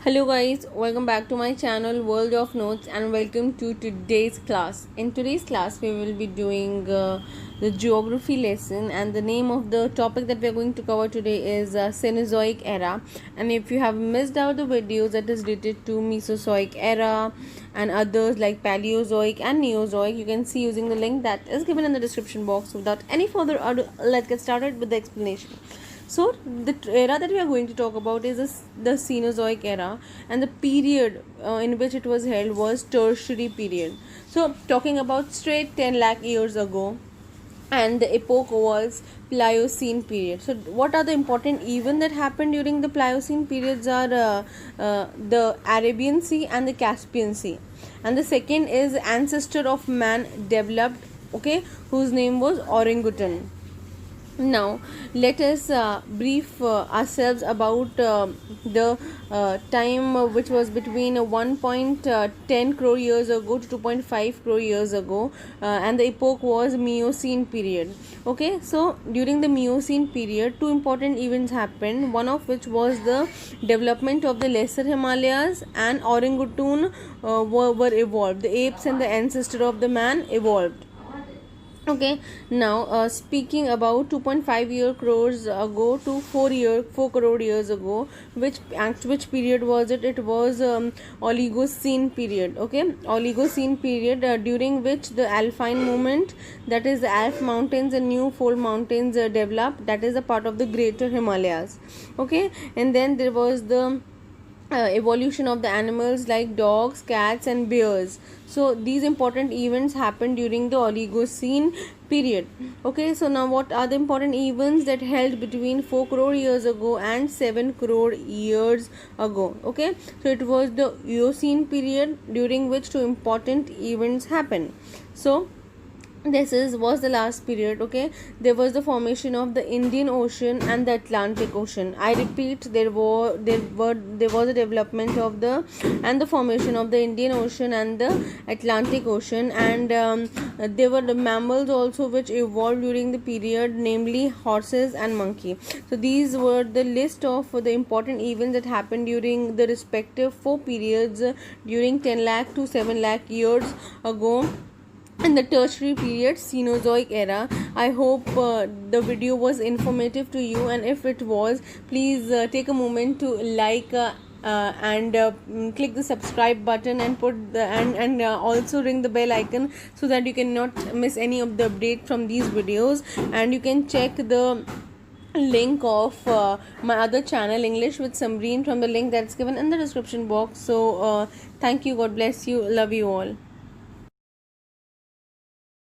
Hello guys, welcome back to my channel World of Notes and welcome to today's class. In today's class we will be doing the geography lesson, and the name of the topic that we are going to cover today is Cenozoic era. And if you have missed out the videos that is related to Mesozoic era and others like Paleozoic and Neozoic, you can see using the link that is given in the description box. So without any further ado, let's get started with the explanation. So the era that we are going to talk about is the Cenozoic era, and the period in which it was held was Tertiary period. So talking about straight 10 lakh years ago, and the epoch was Pliocene period. So what are the important events that happened during the Pliocene periods are the Arabian Sea and the Caspian Sea, and the second is ancestor of man developed, okay, whose name was orangutan. Now let us brief ourselves about the time which was between 1.10 crore years ago to 2.5 crore years ago, and the epoch was Miocene period. Okay, so during the Miocene period two important events happened, one of which was the development of the lesser Himalayas, and orangutan were evolved. The apes and the ancestor of the man evolved. Okay, now speaking about 2.5 crores ago to 4 crore years ago, which period was it? It was Oligocene period. Okay, Oligocene period, during which the Alpine movement, that is the Alp mountains and New Fold mountains developed. That is a part of the Greater Himalayas. Okay, and then there was the evolution of the animals like dogs, cats and bears. So these important events happened during the Oligocene period. Okay, so now what are the important events that held between 4 crore years ago and 7 crore years ago? Okay, so it was the Eocene period, during which two important events happened. So this was the last period. Okay, there was the formation of the Indian Ocean and the Atlantic Ocean. I repeat, there was a development of the formation of the Indian Ocean and the Atlantic Ocean, and there were the mammals also which evolved during the period, namely horses and monkey. So these were the list of the important events that happened during the respective four periods during 10 lakh to 7 lakh years ago in the Tertiary period, Cenozoic era. I hope the video was informative to you, and if it was, please take a moment to like and click the subscribe button and put the and also ring the bell icon, so that you cannot miss any of the update from these videos. And you can check the link of my other channel English with Samreen from the link that's given in the description box. So thank you, God bless you, love you all.